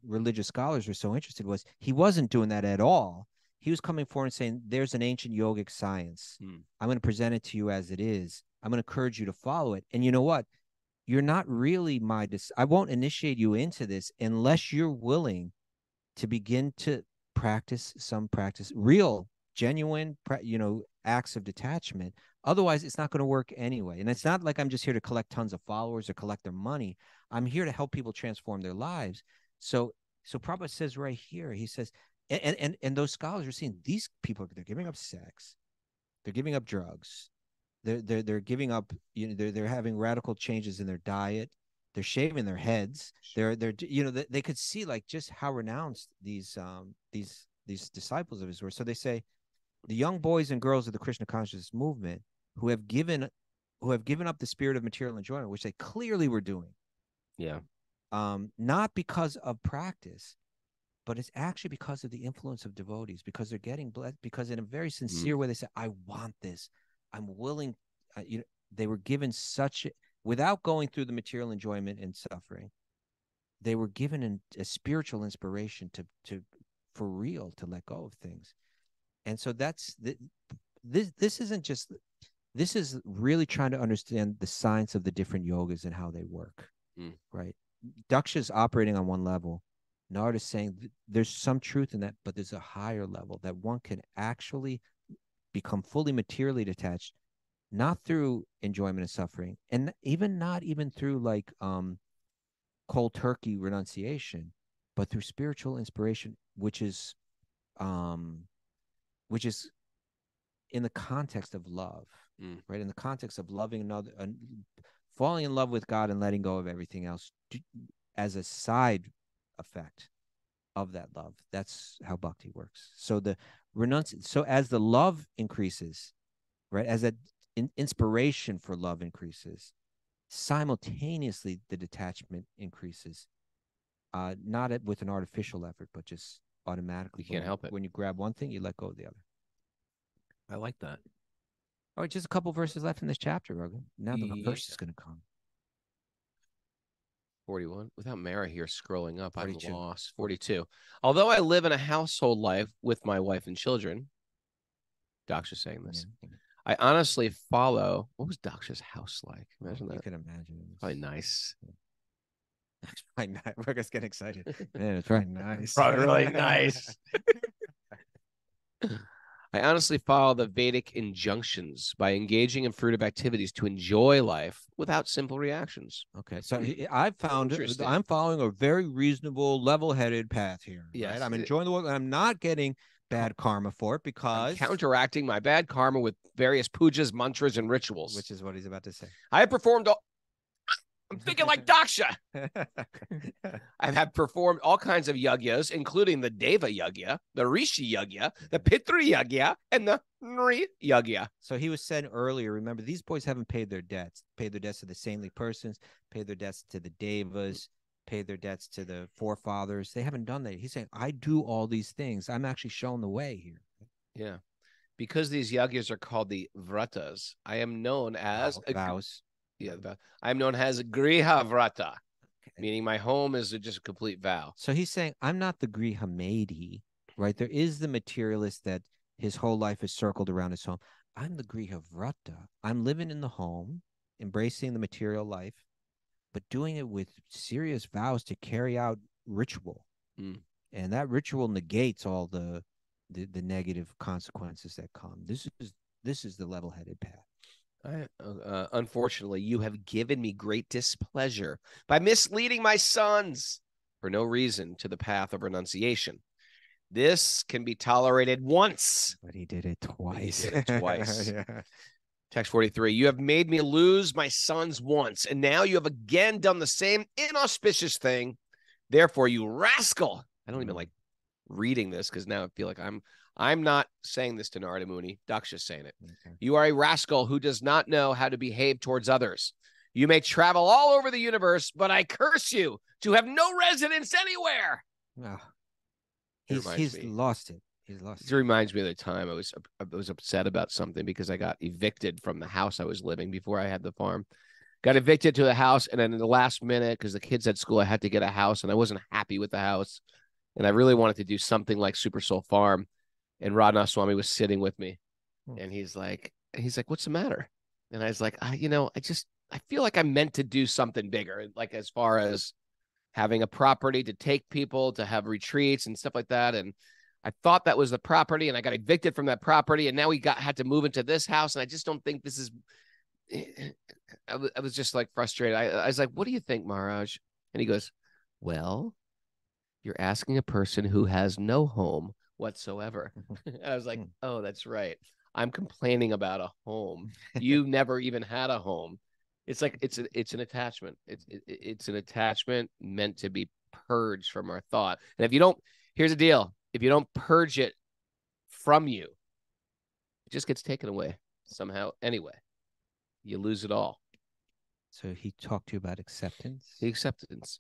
religious scholars were so interested, was he wasn't doing that at all. He was coming forward and saying, there's an ancient yogic science. I'm going to present it to you as it is. I'm going to encourage you to follow it. And you know what? You're not really I won't initiate you into this unless you're willing to begin to practice real, genuine, acts of detachment. Otherwise, it's not going to work anyway. And it's not like I'm just here to collect tons of followers or collect their money. I'm here to help people transform their lives. So Prabhupada says right here, he says, and those scholars are seeing these people, they're giving up sex, they're giving up drugs, they're giving up, they're having radical changes in their diet, they're shaving their heads, they could see like just how renounced these disciples of his were. So they say, the young boys and girls of the Krishna consciousness movement who have given up the spirit of material enjoyment, which they clearly were doing, not because of practice, but it's actually because of the influence of devotees, because they're getting blessed, because in a very sincere way they say, I want this, I'm willing. They were given without going through the material enjoyment and suffering, they were given a spiritual inspiration to for real to let go of things. And so this is really trying to understand the science of the different yogas and how they work, right? Daksha's operating on one level. Narada is saying there's some truth in that, but there's a higher level that one can actually become fully materially detached, not through enjoyment and suffering, and not even through like cold turkey renunciation, but through spiritual inspiration, which is in the context of love, right? In the context of loving another, falling in love with God and letting go of everything else as a side effect of that love. That's how bhakti works. So so as the love increases, right, as that inspiration for love increases, simultaneously the detachment increases, not with an artificial effort, but just automatically. You can't help it. When you grab one thing, you let go of the other. I like that. All right, just a couple verses left in this chapter, Rogan. Now the verse is going to come. 41. Without Mara here scrolling up, 42. I'm lost. 42. Although I live in a household life with my wife and children, Daksha's saying this. Yeah. I honestly follow. What was Daksha's house like? Imagine that. You can imagine. Probably nice. That's probably nice. We're just getting excited. Man, it's probably nice. Probably really nice. I honestly follow the Vedic injunctions by engaging in fruitive activities to enjoy life without simple reactions. Okay, so I'm following a very reasonable, level-headed path here. Yes, right? I'm enjoying the work, and I'm not getting bad karma for it because I'm counteracting my bad karma with various pujas, mantras, and rituals. Which is what he's about to say. I have performed all... I'm thinking like Daksha. I have performed all kinds of yagyas, including the Deva yagya, the Rishi yagya, the Pitri yagya, and the Nri yagya. So he was saying earlier, remember, these boys haven't paid their debts to the saintly persons, paid their debts to the Devas, paid their debts to the forefathers. They haven't done that. He's saying, I do all these things. I'm actually showing the way here. Yeah. Because these yagyas are called the vratas, I am known as... vows. Yeah, I'm known as Griha Vrata, meaning my home is just a complete vow. So he's saying, I'm not the Griha Maidi, right? There is the materialist that his whole life is circled around his home. I'm the Griha Vrata. I'm living in the home, embracing the material life, but doing it with serious vows to carry out ritual. And that ritual negates all the negative consequences that come. This is the level-headed path. Unfortunately, you have given me great displeasure by misleading my sons for no reason to the path of renunciation. This can be tolerated once. But he did it twice. Yeah. Text 43, you have made me lose my sons once, and now you have again done the same inauspicious thing. Therefore, you rascal. I don't even like reading this because now I feel like I'm not saying this to Narada Muni. Daksha's saying it. Okay. You are a rascal who does not know how to behave towards others. You may travel all over the universe, but I curse you to have no residence anywhere. Oh. He's lost it. He's lost it. It reminds me of the time I was upset about something because I got evicted from the house I was living before I had the farm. Got evicted to the house, and then in the last minute, because the kids at school, I had to get a house, and I wasn't happy with the house. And I really wanted to do something like Super Soul Farm. And Radhanath Swami was sitting with me, and he's like, what's the matter? And I was like, I feel like I'm meant to do something bigger, like as far as having a property to take people to have retreats and stuff like that. And I thought that was the property, and I got evicted from that property, and now we had to move into this house, and I just don't think this is. I was just like frustrated. I was like, what do you think, Maharaj? And he goes, well, you're asking a person who has no home whatsoever. I was like, oh, that's right. I'm complaining about a home. You never even had a home. It's like it's an attachment. It's an attachment meant to be purged from our thought. And if you don't, here's the deal: if you don't purge it from you, it just gets taken away somehow. Anyway, you lose it all. So he talked to you about acceptance. The acceptance.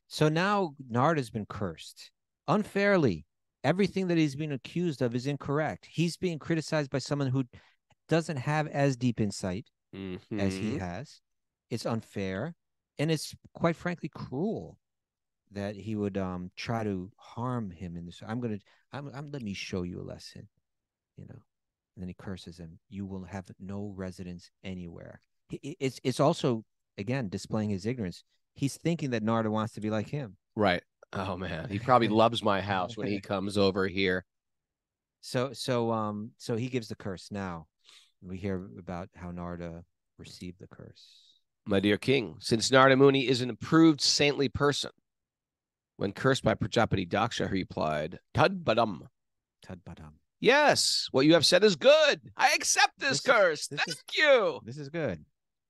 So now Narada's been cursed unfairly. Everything that he's being accused of is incorrect. He's being criticized by someone who doesn't have as deep insight as he has. It's unfair, and it's quite frankly cruel that he would try to harm him in this. I'm let me show you a lesson, And then he curses him. You will have no residence anywhere. It's also, again, displaying his ignorance. He's thinking that Narada wants to be like him. Right. Oh man, he probably loves my house when he comes over here. So he gives the curse. Now we hear about how Narada received the curse. My dear king, since Narada Muni is an approved saintly person, when cursed by Prajapati Daksha, he replied, Tad badam. Tad badam. Yes, what you have said is good. I accept this curse. Thank you. This is good.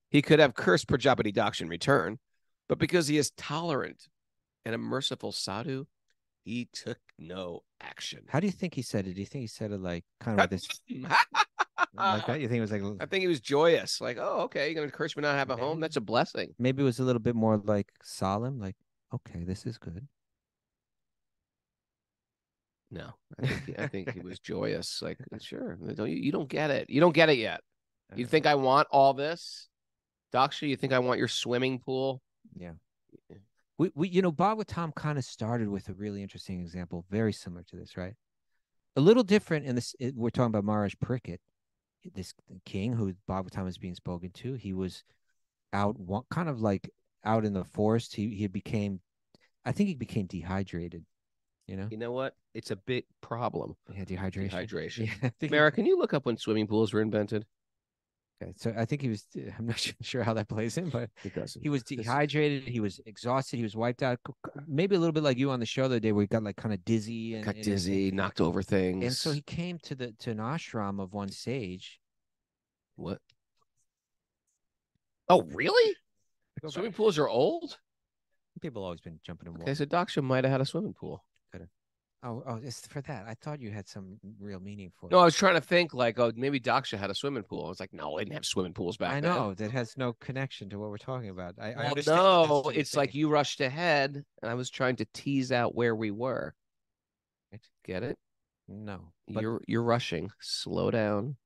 He could have cursed Prajapati Daksha in return, but because he is tolerant and a merciful sadhu, he took no action. How do you think he said it? Do you think he said it like kind of like this? Like that? You think it was like? I think he was joyous. Like, oh, okay, you're gonna curse me not have a home. That's a blessing. Maybe it was a little bit more like solemn. Like, okay, this is good. No, I think he was joyous. Like, sure, you don't get it. You don't get it yet. You think I want all this, Daksha? You think I want your swimming pool? Yeah. We Bhagavatam kind of started with a really interesting example, very similar to this, right? A little different in this. We're talking about Maharaj Parikshit, this king who Bhagavatam is being spoken to. He was out, kind of like out in the forest. I think he became dehydrated. You know what? It's a big problem. Yeah, dehydration. Yeah, Mara, can you look up when swimming pools were invented? Okay, so I think he was. I'm not sure how that plays in, but It doesn't. he was dehydrated. He was exhausted. He was wiped out. Maybe a little bit like you on the show the other day, where he got like kind of dizzy and Got dizzy, knocked over things. And so he came to an ashram of one sage. What? Oh, really? Swimming pools are old? People always been jumping in water. Okay, so Daksha might have had a swimming pool. Oh, it's for that. I thought you had some real meaning for it. No, I was trying to think like, oh, maybe Daksha had a swimming pool. I was like, no, they didn't have swimming pools back then. I know that has no connection to what we're talking about. I Well, understand. no, it's like you rushed ahead, and I was trying to tease out where we were. Get it? No, you're rushing. Slow down.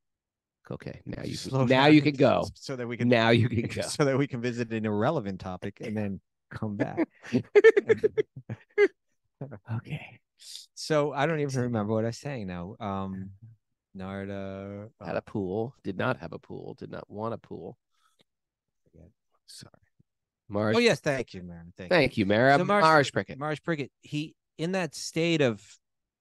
Okay, now you can go. So that we can go. So that we can visit an irrelevant topic and then come back. Okay. So I don't even remember what I was saying now. Narada had a pool, did not have a pool, did not want a pool. Sorry. Mars. Oh, yes. Thank you, Mara. Thank you, Mara. So Mars Prickett. Mars Prickett, he, in that state of,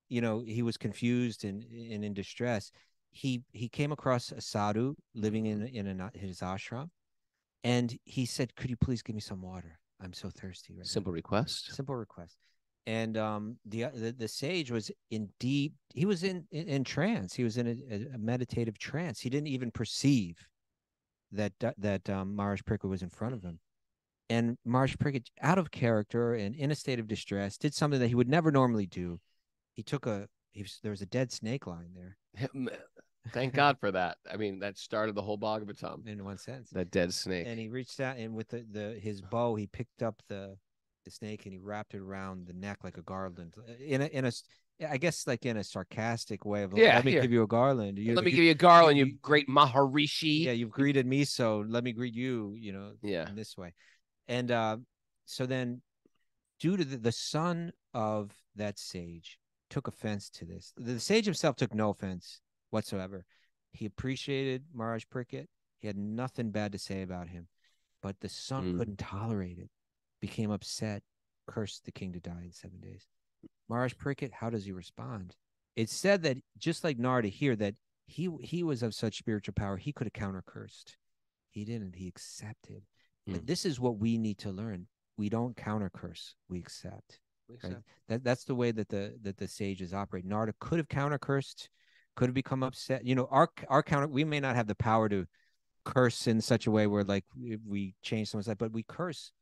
he was confused and in distress. He came across a sadhu living in his ashram. And he said, could you please give me some water? I'm so thirsty right now. Simple request. And the sage was in trance. He was in a meditative trance. He didn't even perceive that Maharaj Prickett was in front of him. And Maharaj Prickett, out of character and in a state of distress, did something that he would never normally do. He took there was a dead snake lying there. Thank God for that. I mean, that started the whole Bhagavatam. In one sense. That dead snake. And he reached out and with his bow, he picked up the snake and he wrapped it around the neck like a garland. I guess like in a sarcastic way of, let me give you a garland. Let me give you a garland, you great Maharishi. Yeah, you've greeted me, so let me greet you, in this way. And so then, due to the son of that sage took offense to this. The sage himself took no offense whatsoever. He appreciated Maharaj Prickett. He had nothing bad to say about him. But the son couldn't tolerate it, became upset, cursed the king to die in 7 days. Maharaj Prickett, how does he respond? It's said that just like Narada here, that he was of such spiritual power, he could have counter-cursed. He didn't. He accepted. But this is what we need to learn. We don't counter-curse. We accept. Right? That's the way that the sages operate. Narada could have counter-cursed, could have become upset. Our counter, we may not have the power to curse in such a way where like we change someone's life, but we curse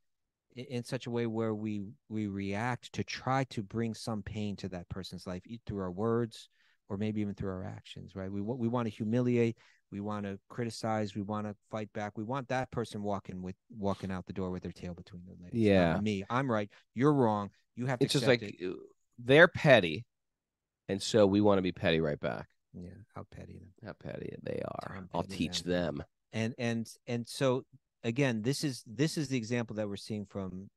in such a way where we react to try to bring some pain to that person's life, either through our words or maybe even through our actions, right? We want to humiliate, we want to criticize, we want to fight back. We want that person walking out the door with their tail between their legs. Yeah. Me, I'm right, you're wrong. You have to It's just like they're petty, and so we want to be petty right back. Yeah, how petty they are. I'll teach them. And so again, this is the example that we're seeing from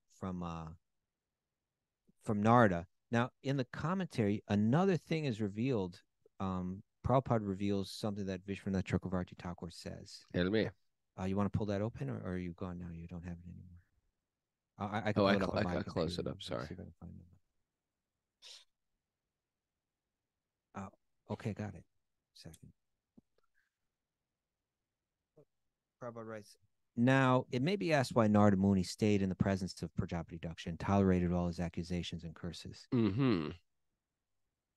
Narada. Now, in the commentary, another thing is revealed. Prabhupada reveals something that Vishwanath Chakravarti Thakur says. Tell me. You want to pull that open, or are you gone now? You don't have it anymore. I can pull it up. I close it up. Sorry. Oh, okay, got it. Second. Prabhupada writes, now, it may be asked why Narada Muni stayed in the presence of Prajapati Daksha and tolerated all his accusations and curses. Mm-hmm.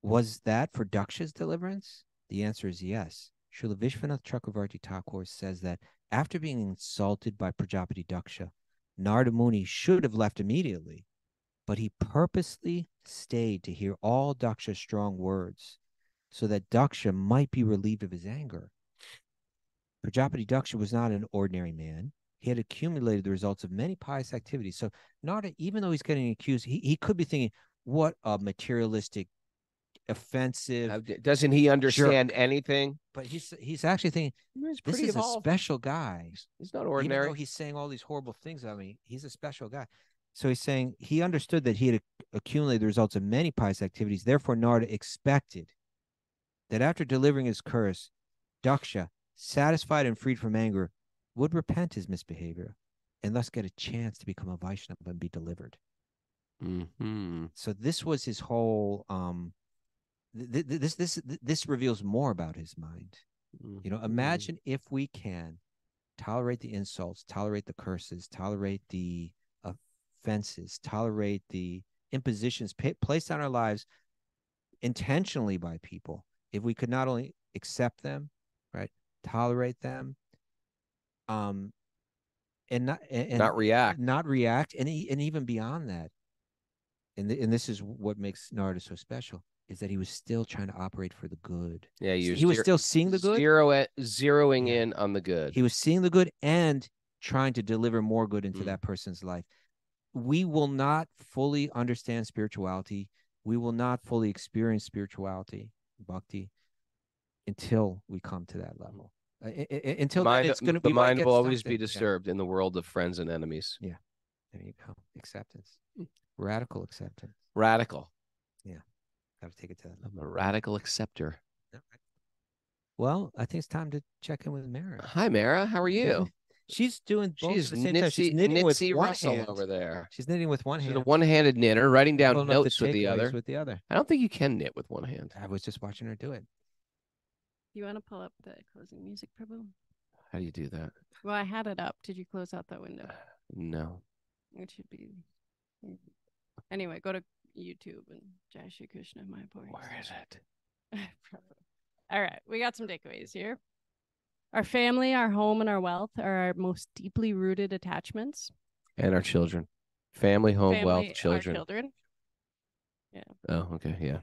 Was that for Daksha's deliverance? The answer is yes. Srila Vishwanath Chakravarti Thakur says that after being insulted by Prajapati Daksha, Narada Muni should have left immediately, but he purposely stayed to hear all Daksha's strong words so that Daksha might be relieved of his anger. Prajapati Daksha was not an ordinary man. He had accumulated the results of many pious activities. So Narada, even though he's getting accused, he could be thinking, what a materialistic, offensive. Doesn't he understand anything? But he's actually thinking, this is a special guy. He's not ordinary. Even though he's saying all these horrible things about me, he's a special guy. So he's saying he understood that he had accumulated the results of many pious activities. Therefore, Narada expected that after delivering his curse, Daksha, satisfied and freed from anger, would repent his misbehavior and thus get a chance to become a Vaishnava and be delivered. Mm-hmm. So this was his whole this reveals more about his mind. Mm-hmm. Imagine if we can tolerate the insults, tolerate the curses, tolerate the offenses, tolerate the impositions placed on our lives intentionally by people, if we could not only accept them, right, tolerate them, and not react, and even beyond that, and this is what makes Narada so special, is that he was still trying to operate for the good. Yeah, he was still seeing the good, zeroing in on the good. He was seeing the good and trying to deliver more good into that person's life. We will not fully understand spirituality. We will not fully experience spirituality, bhakti, until we come to that level. Until the mind will always be disturbed in the world of friends and enemies. Yeah, there you go. Acceptance, radical acceptance. Radical. Yeah, got to take it to that I'm level. a radical acceptor. Well, I think it's time to check in with Mara. Hi, Mara. How are you? She's doing both She's at the same time. She's knitting with one Russell hand over there. She's knitting with one hand. She's a one-handed knitter, writing down notes with the other. I don't think you can knit with one hand. I was just watching her do it. You want to pull up the closing music, Prabhu? How do you do that? Well, I had it up. Did you close out that window? No. It should be. Anyway, go to YouTube and Jai Shri Krishna, my poor. Where is it? All right, we got some takeaways here. Our family, our home, and our wealth are our most deeply rooted attachments. And our children. Family, home, wealth, children. Our children. Yeah. Oh, okay, yeah.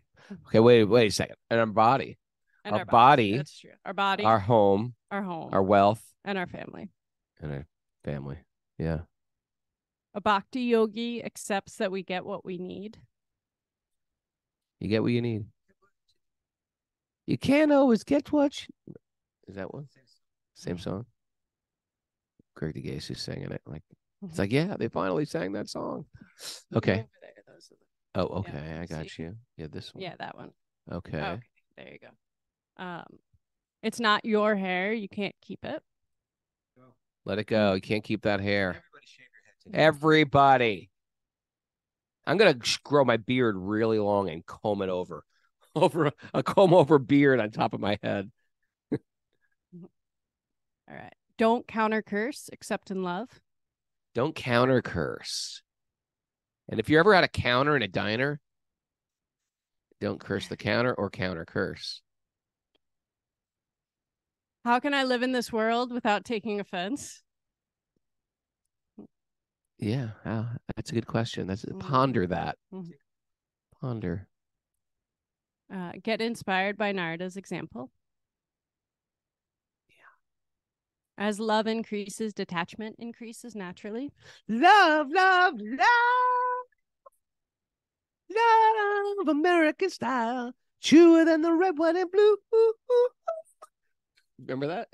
Okay, wait a second. And our body. And our body. That's true. Our body. Our home. Our wealth. And our family. And our family. Yeah. A bhakti yogi accepts that we get what we need. You get what you need. You can't always get what you... Is that one? Same song? Greg DeGase is singing it. It's like, yeah, they finally sang that song. Okay. Oh, okay. Yeah, I got you. Yeah, this one. Yeah, that one. Okay. Okay. There you go. It's not your hair. You can't keep it. Let it go. You can't keep that hair. Everybody. I'm going to grow my beard really long and comb it over a comb over beard on top of my head. All right. Don't counter curse, except in love. Don't counter curse. And if you ever had a counter in a diner, don't curse the counter or counter curse. How can I live in this world without taking offense? Yeah, that's a good question. Ponder that. Ponder. Get inspired by Narada's example. Yeah. As love increases, detachment increases naturally. Love, love, love. Love, American style. Truer than the red, white, and blue. Remember that?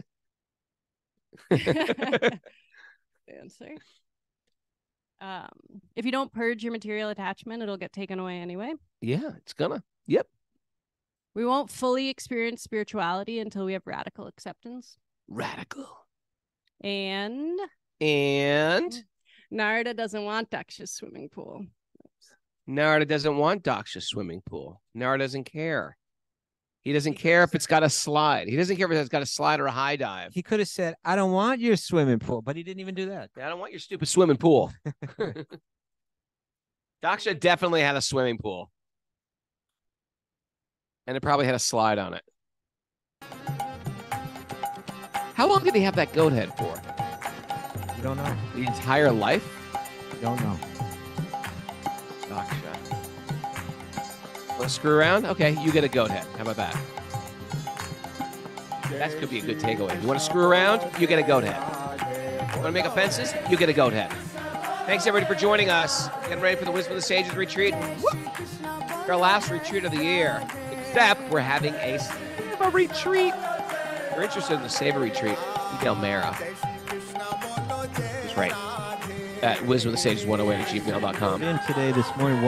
Answer. If you don't purge your material attachment, it'll get taken away anyway. Yeah, it's gonna. Yep. We won't fully experience spirituality until we have radical acceptance. Radical. And Narada doesn't want Daksha's swimming pool. Narada doesn't want Daksha's swimming pool. Narada doesn't care. He doesn't care if it's got a slide. He doesn't care if it's got a slide or a high dive. He could have said, I don't want your swimming pool, but he didn't even do that. I don't want your stupid swimming pool. Daksha definitely had a swimming pool. And it probably had a slide on it. How long did he have that goat head for? You don't know. The entire life? You don't know. Daksha. Want to screw around? Okay, you get a goat head. How about that? That could be a good takeaway. You want to screw around? You get a goat head. Want to make offenses? You get a goat head. Thanks, everybody, for joining us. Getting ready for the Wisdom of the Sages retreat. Our last retreat of the year. Except we're having a Seva retreat. If you're interested in the Seva retreat, email Mara. That's right. At wisdomofthesages108@gmail.com. In today, this morning,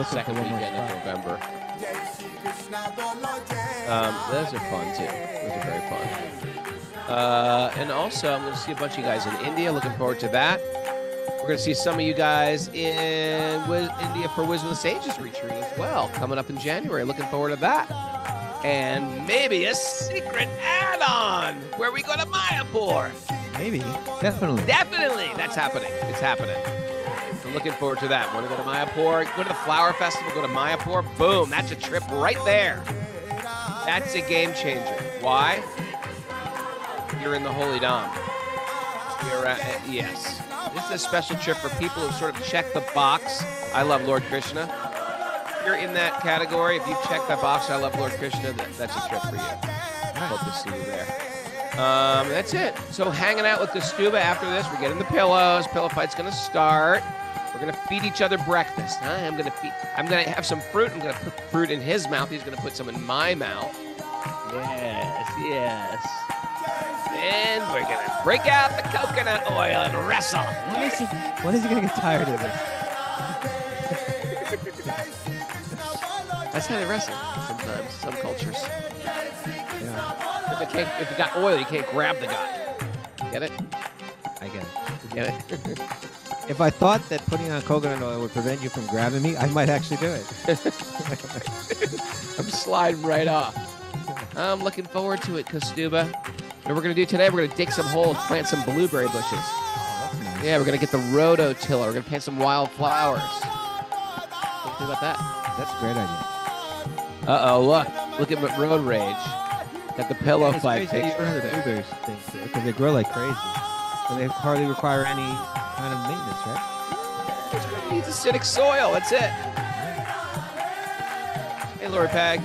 second weekend of November. Those are fun, too. Those are very fun. And also, I'm going to see a bunch of you guys in India. Looking forward to that. We're going to see some of you guys in India for Wisdom of the Sages retreat as well, coming up in January. Looking forward to that. And maybe a secret add-on where we go to Mayapur. Maybe. Definitely. Definitely. That's happening. It's happening. I'm looking forward to that. Want to go to Mayapur? Go to the Flower Festival, go to Mayapur. Boom. That's a trip right there. That's a game changer. Why? You're in the Holy Dham. Yes. This is a special trip for people who sort of check the box. I love Lord Krishna. If you're in that category, if you check that box, I love Lord Krishna, that's a trip for you. Hope to see you there. That's it. So hanging out with the Stuba after this, we're getting the pillows. Pillow fight's going to start. We're going to feed each other breakfast. I'm going to have some fruit. I'm going to put fruit in his mouth. He's going to put some in my mouth. Yes. And we're going to break out the coconut oil and wrestle. When is he going to get tired of this? That's how they wrestle sometimes, some cultures. Yeah. If you got oil, you can't grab the guy. Get it? I get it. Get it? If I thought that putting on coconut oil would prevent you from grabbing me, I might actually do it. I'm sliding right off. I'm looking forward to it, Kostuba. What we're going to do today, we're going to dig some holes, plant some blueberry bushes. Oh, that's nice. Yeah, we're going to get the rototiller. We're going to plant some wildflowers. What do you think about that? That's a great idea. Uh-oh, look at road rage. Got the pillow fight picture. picture. The blueberries things because they grow like crazy. So they hardly require any kind of maintenance, right? It needs acidic soil. That's it. Hey, Lord Pag.